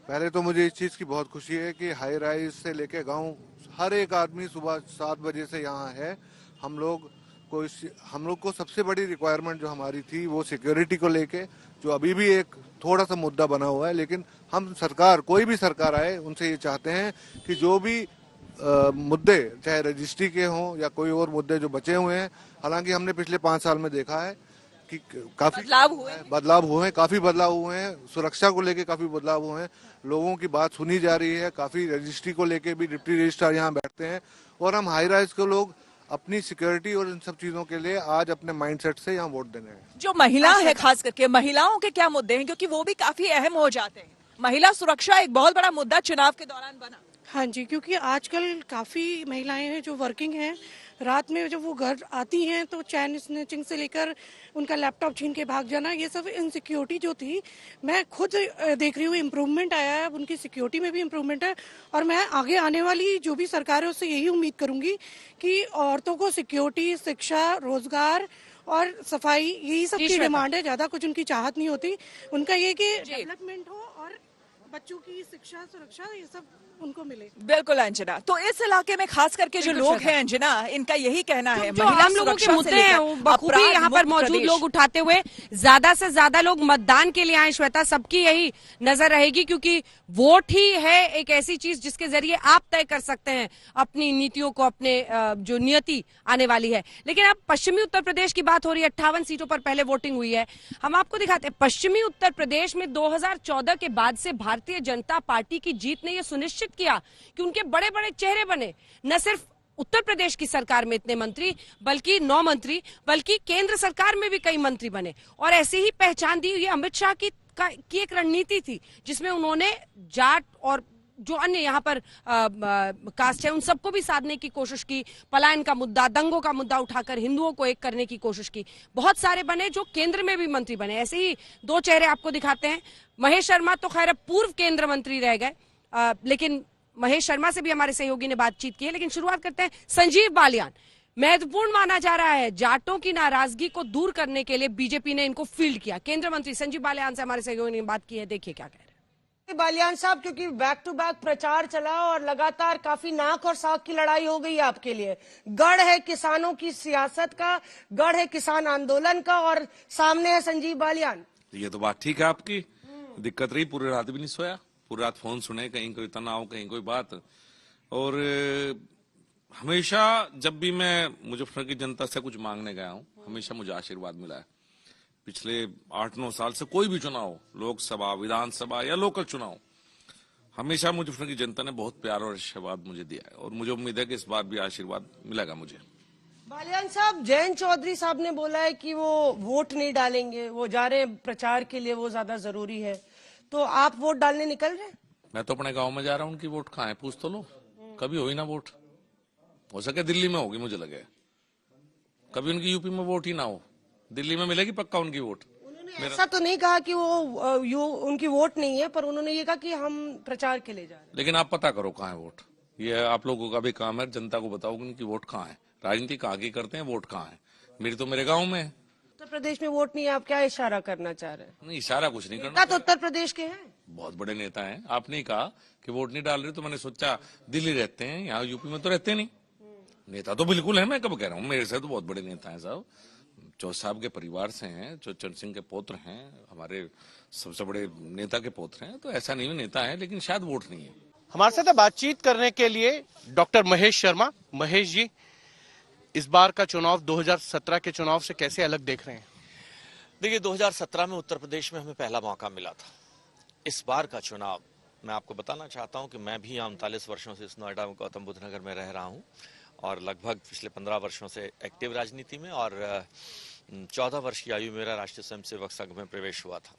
पहले तो मुझे इस चीज की बहुत खुशी है कि हाई राइज से लेके गांव हर एक आदमी सुबह 7 बजे से यहाँ है। हम लोग को सबसे बड़ी रिक्वायरमेंट जो हमारी थी वो सिक्योरिटी को लेके, जो अभी भी एक थोड़ा सा मुद्दा बना हुआ है, लेकिन हम सरकार, कोई भी सरकार आए, उनसे ये चाहते हैं कि जो भी मुद्दे, चाहे रजिस्ट्री के हों या कोई और मुद्दे जो बचे हुए हैं, हालांकि हमने पिछले 5 साल में देखा है कि काफी बदलाव हुए हैं, काफी बदलाव हुए हैं, सुरक्षा को लेके काफी बदलाव हुए हैं, लोगों की बात सुनी जा रही है, काफी रजिस्ट्री को लेके भी डिप्टी रजिस्ट्रार यहाँ बैठते हैं और हम हाई राइज के लोग अपनी सिक्योरिटी और इन सब चीजों के लिए आज अपने माइंडसेट से यहाँ वोट देने हैं। जो महिला है, खास करके महिलाओं के क्या मुद्दे हैं, क्योंकि वो भी काफी अहम हो जाते हैं? महिला सुरक्षा एक बहुत बड़ा मुद्दा चुनाव के दौरान बना। हाँ जी, क्योंकि आजकल काफी महिलाएं हैं जो वर्किंग हैं, रात में जब वो घर आती हैं तो चैन स्नैचिंग से लेकर उनका लैपटॉप छीन के भाग जाना, ये सब इनसिक्योरिटी जो थी, मैं खुद देख रही हूँ इम्प्रूवमेंट आया है, अब उनकी सिक्योरिटी में भी इम्प्रूवमेंट है। और मैं आगे आने वाली जो भी सरकार है उससे यही उम्मीद करूंगी कि औरतों को सिक्योरिटी, शिक्षा, रोजगार और सफाई, यही सब की डिमांड है, ज्यादा कुछ उनकी चाहत नहीं होती। उनका ये कि डेवलपमेंट हो और बच्चों की शिक्षा, सुरक्षा, ये सब उनको मिले। बिल्कुल अंजना, तो इस इलाके में खास करके जो लोग हैं अंजना, इनका यही कहना है जो आम लोगों के मुद्दे हैं वो बखूबी यहाँ पर मौजूद लोग उठाते हुए ज्यादा से ज्यादा लोग मतदान के लिए आए। श्वेता, सबकी यही नजर रहेगी क्योंकि वोट ही है एक ऐसी चीज जिसके जरिए आप तय कर सकते हैं अपनी नीतियों को, अपने जो नियति आने वाली है। लेकिन अब पश्चिमी उत्तर प्रदेश की बात हो रही है, 58 सीटों पर पहले वोटिंग हुई है। हम आपको दिखाते हैं पश्चिमी उत्तर प्रदेश में 2014 के बाद से भारतीय जनता पार्टी की जीत ने यह सुनिश्चित किया कि उनके बड़े बड़े चेहरे बने। न सिर्फ उत्तर प्रदेश की सरकार में इतने मंत्री, बल्कि 9 मंत्री, बल्कि केंद्र सरकार में भी कई मंत्री बने। और ऐसी ही पहचान दी हुई अमित शाह की एक रणनीति थी जिसमें उन्होंने जाट और जो अन्य यहाँ पर कास्ट है उन सबको भी साधने की कोशिश की। पलायन का मुद्दा, दंगों का मुद्दा उठाकर हिंदुओं को एक करने की कोशिश की। बहुत सारे बने जो केंद्र में भी मंत्री बने। ऐसे ही 2 चेहरे आपको दिखाते हैं। महेश शर्मा तो खैर पूर्व केंद्र मंत्री रह गए, लेकिन महेश शर्मा से भी हमारे सहयोगी ने बातचीत की है। लेकिन शुरुआत करते हैं संजीव बालियान। महत्वपूर्ण माना जा रहा है, जाटों की नाराजगी को दूर करने के लिए बीजेपी ने इनको फील्ड किया। केंद्रीय मंत्री संजीव बालियान से हमारे सहयोगी ने बात की है, देखिए क्या कह रहे हैं। बालियान साहब, क्योंकि बैक टू बैक प्रचार चला और लगातार काफी नाक और साख की लड़ाई हो गई आपके लिए। गढ़ है किसानों की सियासत का, गढ़ है किसान आंदोलन का, और सामने है संजीव बालियान। ये तो बात ठीक है आपकी। दिक्कत रही, पूरी रात भी नहीं सोया, पूरी रात फोन सुने, कहीं कोई तनाव, कहीं कोई बात। और हमेशा जब भी मैं मुजफ्फरनगर की जनता से कुछ मांगने गया हूँ, हमेशा मुझे आशीर्वाद मिला है। पिछले 8-9 साल से कोई भी चुनाव, लोकसभा, विधानसभा या लोकल चुनाव, हमेशा मुजफ्फरनगर की जनता ने बहुत प्यार और आशीर्वाद मुझे दिया है और मुझे उम्मीद है कि इस बार भी आशीर्वाद मिलेगा मुझे। बालियान साहब, जयंत चौधरी साहब ने बोला है कि वो वोट नहीं डालेंगे, वो जा रहे हैं प्रचार के लिए, वो ज्यादा जरूरी है। तो आप वोट डालने निकल रहे हैं? मैं तो अपने गांव में जा रहा हूँ, उनकी वोट कहाँ है पूछ तो लो। कभी हुई ना वोट, हो सके दिल्ली में होगी, मुझे लगे कभी उनकी यूपी में वोट ही ना हो, दिल्ली में मिलेगी पक्का उनकी वोट। ऐसा तो नहीं कहा कि वो उनकी वोट नहीं है, पर उन्होंने ये कहा कि हम प्रचार के लिए जा रहे हैं। लेकिन आप पता करो कहाँ है वोट, ये आप लोगों का भी काम है, जनता को बताओ उनकी वोट कहाँ है। राजनीति कहाँ की करते हैं, वोट कहाँ है। मेरी तो मेरे गाँव में है। उत्तर प्रदेश में वोट नहीं है, आप क्या इशारा करना चाह रहे हैं? नहीं, इशारा कुछ नहीं करना। तो उत्तर प्रदेश के हैं, बहुत बड़े नेता हैं। आपने कहा कि वोट नहीं डाल रहे, तो मैंने सोचा दिल्ली रहते हैं, यहाँ यूपी में तो रहते नहीं। नेता तो बिल्कुल है, मैं कब कह रहा हूँ, मेरे से तो बहुत बड़े नेता हैं साहब। चौथ साहब के परिवार से हैं, जो चरण सिंह के पुत्र हैं, हमारे सबसे बड़े नेता के पुत्र हैं। तो ऐसा नहीं है नेता है, लेकिन शायद वोट नहीं है। हमारे साथ बातचीत करने के लिए डॉक्टर महेश शर्मा। महेश जी, इस बार का चुनाव 2017 के चुनाव से कैसे अलग देख रहे हैं? देखिए, 2017 में उत्तर प्रदेश में हमें पहला मौका मिला था। इस बार का चुनाव मैं आपको बताना चाहता हूं कि मैं भी 39 वर्षों से इस नोएडा में गौतम बुद्ध नगर में रह रहा हूं और लगभग पिछले 15 वर्षों से एक्टिव राजनीति में, और 14 वर्ष की आयु मेरा राष्ट्रीय स्वयंसेवक संघ में प्रवेश हुआ था।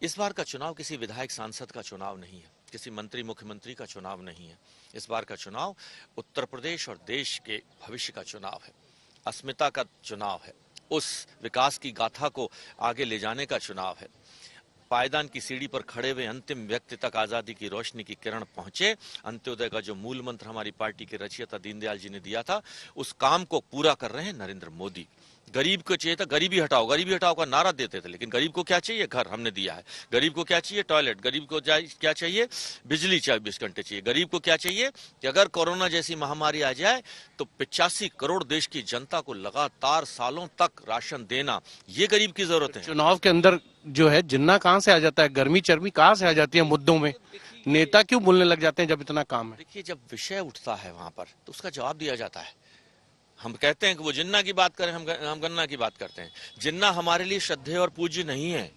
इस बार का चुनाव किसी विधायक सांसद का चुनाव नहीं है, किसी मंत्री मुख्यमंत्री का चुनाव नहीं है। इस बार का चुनाव उत्तर प्रदेश और देश के भविष्य का चुनाव है, अस्मिता का चुनाव है, उस विकास की गाथा को आगे ले जाने का चुनाव है। पायदान की सीढ़ी पर खड़े हुए अंतिम व्यक्ति तक आजादी की रोशनी की किरण पहुंचे। अंत्योदय का जो मूल मंत्र हमारी पार्टी के रचयिता दीनदयाल जी ने दिया था, उस काम को पूरा कर रहे हैं नरेंद्र मोदी। गरीब को चाहिए था गरीबी हटाओ का नारा देते थे, लेकिन गरीब को क्या चाहिए? घर हमने दिया है। गरीब को क्या चाहिए? टॉयलेट। गरीब को क्या चाहिए? बिजली 24 घंटे चाहिए। गरीब को क्या चाहिए कि अगर कोरोना जैसी महामारी आ जाए तो 85 करोड़ देश की जनता को लगातार सालों तक राशन देना, ये गरीब की जरूरत है। चुनाव के अंदर जो है जिन्ना कहाँ से आ जाता है, गर्मी चर्मी कहाँ से आ जाती है मुद्दों में? नेता क्यों बोलने लग जाते हैं जब इतना काम है? देखिए, जब विषय उठता है वहां पर तो उसका जवाब दिया जाता है। हम कहते हैं कि वो जिन्ना की बात करें, हम गन्ना की बात करते हैं। जिन्ना हमारे लिए श्रद्धेय और पूज्य नहीं है,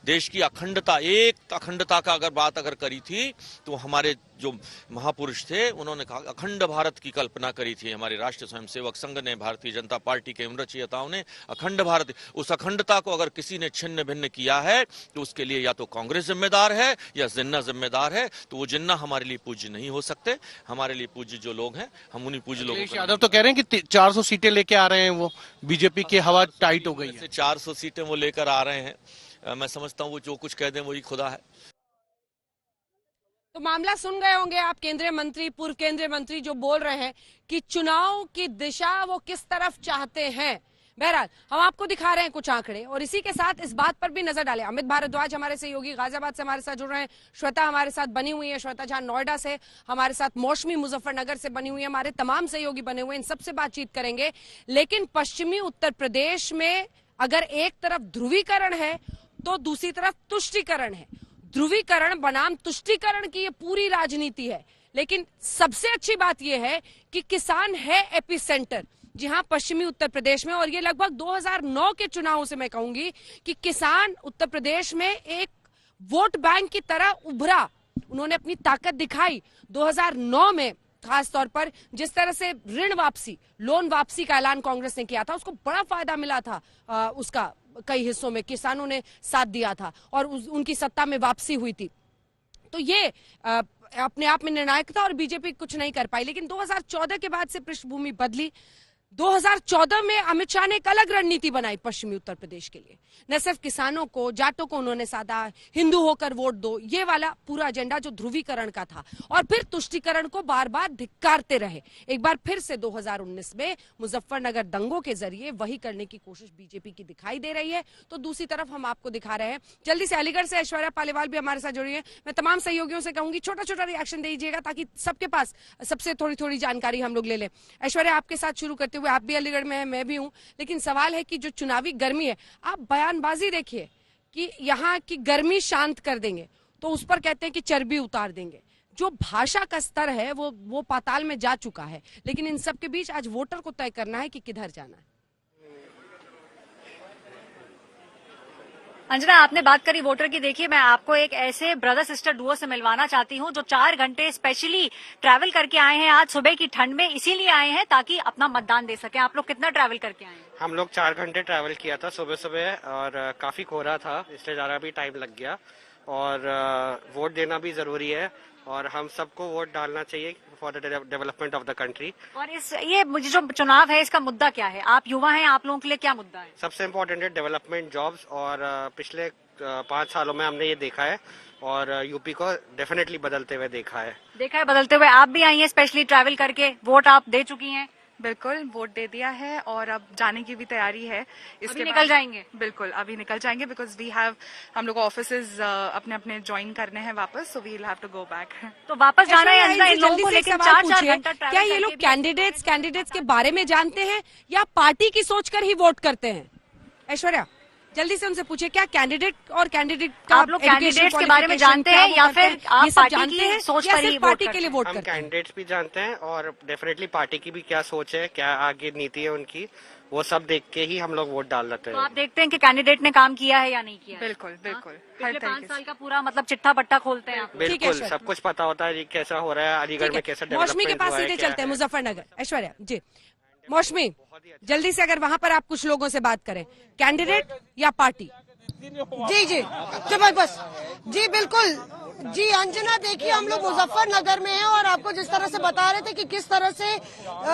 देश की अखंडता, एक अखंडता का अगर बात करी थी तो हमारे जो महापुरुष थे उन्होंने कहा अखंड भारत की कल्पना करी थी। हमारे राष्ट्रीय स्वयंसेवक संघ ने, भारतीय जनता पार्टी के उन रचयिताओं ने अखंड भारत, उस अखंडता को अगर किसी ने छिन्न भिन्न किया है तो उसके लिए या तो कांग्रेस जिम्मेदार है या जिन्ना जिम्मेदार है। तो वो जिन्ना हमारे लिए पूज्य नहीं हो सकते। हमारे लिए पूज्य जो लोग हैं हम उन्हीं पूज्य लोगों को। यादव तो कह रहे हैं कि 400 सीटें लेके आ रहे हैं, वो बीजेपी की हवा टाइट हो गई है। 400 सीटें वो लेकर आ रहे हैं। मैं समझता हूँ वो जो कुछ कह दें वही खुदा है। तो मामला सुन गए होंगे आप, केंद्रीय मंत्री, पूर्व केंद्रीय मंत्री जो बोल रहे हैं कि चुनाव की दिशा वो किस तरफ चाहते हैं। बहरहाल हम आपको दिखा रहे हैं कुछ आंकड़े और इसी के साथ इस बात पर भी नजर डालें। अमित भारद्वाज हमारे सहयोगी गाजियाबाद से हमारे साथ जुड़ रहे हैं, श्वेता हमारे साथ बनी हुई है, श्वेता झा नोएडा से हमारे साथ, मौसमी मुजफ्फरनगर से बनी हुई है, हमारे तमाम सहयोगी बने हुए हैं, इन सबसे बातचीत करेंगे। लेकिन पश्चिमी उत्तर प्रदेश में अगर एक तरफ ध्रुवीकरण है तो दूसरी तरफ तुष्टीकरण है। ध्रुवीकरण बनाम तुष्टीकरण की ये पूरी राजनीति है। लेकिन सबसे अच्छी बात यह है कि किसान है एपिसेंटर, जी हां, पश्चिमी उत्तर प्रदेश में। और ये लगभग 2009 के चुनावों से मैं कहूंगी कि किसान उत्तर प्रदेश में एक वोट बैंक की तरह उभरा। उन्होंने अपनी ताकत दिखाई 2009 में, खास तौर पर जिस तरह से ऋण वापसी, लोन वापसी का ऐलान कांग्रेस ने किया था, उसको बड़ा फायदा मिला था। उसका कई हिस्सों में किसानों ने साथ दिया था और उनकी सत्ता में वापसी हुई थी। तो ये अपने आप में निर्णायक था और बीजेपी कुछ नहीं कर पाई। लेकिन 2014 के बाद से पृष्ठभूमि बदली। 2014 में अमित शाह ने एक अलग रणनीति बनाई पश्चिमी उत्तर प्रदेश के लिए। न सिर्फ किसानों को, जाटों को उन्होंने साधा, हिंदू होकर वोट दो, ये वाला पूरा एजेंडा जो ध्रुवीकरण का था, और फिर तुष्टीकरण को बार बार धिक्कारते रहे। एक बार फिर से 2019 में मुजफ्फरनगर दंगों के जरिए वही करने की कोशिश बीजेपी की दिखाई दे रही है। तो दूसरी तरफ हम आपको दिखा रहे हैं, जल्दी से अलीगढ़ से ऐश्वर्या पालीवाल भी हमारे साथ जुड़ी है। मैं तमाम सहयोगियों से कहूंगी छोटा छोटा रिएक्शन दीजिएगा ताकि सबके पास सबसे थोड़ी थोड़ी जानकारी हम लोग ले लें। ऐश्वर्या, आपके साथ शुरू करते हुए, आप भी अलीगढ़ में हैं, मैं भी हूं, लेकिन सवाल है कि जो चुनावी गर्मी है, आप बयानबाजी देखिए कि यहाँ की गर्मी शांत कर देंगे तो उस पर कहते हैं कि चर्बी उतार देंगे। जो भाषा का स्तर है वो पाताल में जा चुका है। लेकिन इन सब के बीच आज वोटर को तय करना है कि किधर जाना है। अंजना, आपने बात करी वोटर की। देखिए, मैं आपको एक ऐसे ब्रदर सिस्टर डुओ से मिलवाना चाहती हूं जो 4 घंटे स्पेशली ट्रैवल करके आए हैं आज सुबह की ठंड में, इसीलिए आए हैं ताकि अपना मतदान दे सकें। आप लोग कितना ट्रैवल करके आए हैं? हम लोग 4 घंटे ट्रैवल किया था सुबह सुबह, और काफी कोहरा था, इसलिए ज्यादा भी टाइम लग गया। और वोट देना भी जरूरी है और हम सबको वोट डालना चाहिए for the development of the country. और ये जो चुनाव है, इसका मुद्दा क्या है? आप युवा हैं, आप लोगों के लिए क्या मुद्दा है? सबसे इम्पोर्टेंट है डेवलपमेंट, जॉब्स। और पिछले 5 सालों में हमने ये देखा है और यूपी को डेफिनेटली बदलते हुए देखा है बदलते हुए। आप भी आई हैं स्पेशली ट्रैवल करके, वोट आप दे चुकी हैं? बिल्कुल, वोट दे दिया है और अब जाने की भी तैयारी है। इसके निकल जाएंगे? बिल्कुल, अभी निकल जाएंगे बिकॉज वी हैव, हम लोग ऑफिसेज अपने अपने ज्वाइन करने हैं वापस, so we will have to go back. तो वापस जाना है इन लोगों को, लेकिन 4-4 घंटा ट्रैवल। क्या ये लोग कैंडिडेट्स के बारे में जानते हैं या पार्टी की सोचकर ही वोट करते हैं? ऐश्वर्या, जल्दी से उनसे पूछे, क्या कैंडिडेट आप लोग कैंडिडेट्स के बारे में जानते हैं या फिर आप पार्टी की सोच पर ही पार्टी के लिए वोट करते हैं? हम कैंडिडेट्स भी जानते हैं और डेफिनेटली पार्टी की भी क्या सोच है, क्या आगे नीति है उनकी, वो सब देख के ही हम लोग वोट डाल देते हैं। तो आप देखते हैं कि कैंडिडेट ने काम किया है या नहीं किया? बिल्कुल बिल्कुल, पिछले 5 साल का पूरा मतलब चिट्ठा पट्टा खोलते हैं आप? बिल्कुल, सब कुछ पता होता है कैसा हो रहा है अलीगढ़ में, कैसा डेवलपमेंट। मौसमी के पास सीधे चलते हैं, मुजफ्फरनगर। ऐश्वर्या जी, मौसमी, जल्दी से अगर वहां पर आप कुछ लोगों से बात करें, कैंडिडेट या पार्टी? जी बस जी बिल्कुल जी अंजना, देखिए हम लोग मुजफ्फरनगर में हैं और आपको जिस तरह से बता रहे थे कि किस तरह से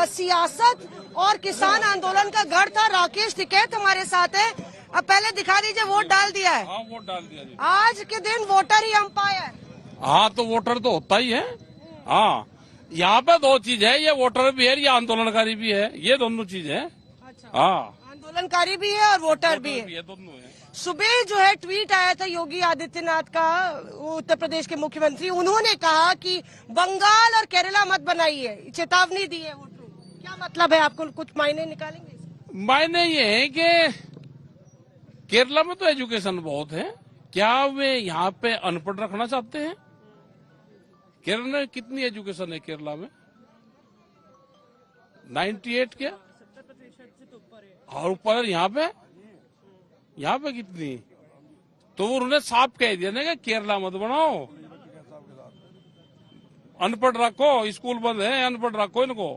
सियासत और किसान आंदोलन का गढ़ था। राकेश टिकैत हमारे साथ है। अब पहले दिखा दीजिए, वोट डाल दिया है? हाँ, वोट डाल दिया जी। आज के दिन वोटर ही अंपायर। हाँ, तो वोटर तो होता ही है। हाँ, यहाँ पे 2 चीज है, ये वोटर भी है, ये आंदोलनकारी भी है, ये दोनों चीज है। हाँ, आंदोलनकारी भी है और वोटर भी है, दोनों है। सुबह जो है ट्वीट आया था योगी आदित्यनाथ का, उत्तर प्रदेश के मुख्यमंत्री, उन्होंने कहा कि बंगाल और केरला मत बनाइए, चेतावनी दी है वोटरों को। क्या मतलब है, आपको कुछ मायने निकालेंगे? मायने ये है कि केरला में तो एजुकेशन बहुत है, क्या वे यहाँ पे अनपढ़ रखना चाहते हैं? केरला में कितनी एजुकेशन है केरला में? 98 क्या और ऊपर? यहाँ पे कितनी? तो उन्होंने साफ कह दिया ना कि केरला मत बनाओ, अनपढ़ रखो, स्कूल बंद है, अनपढ़ रखो इनको।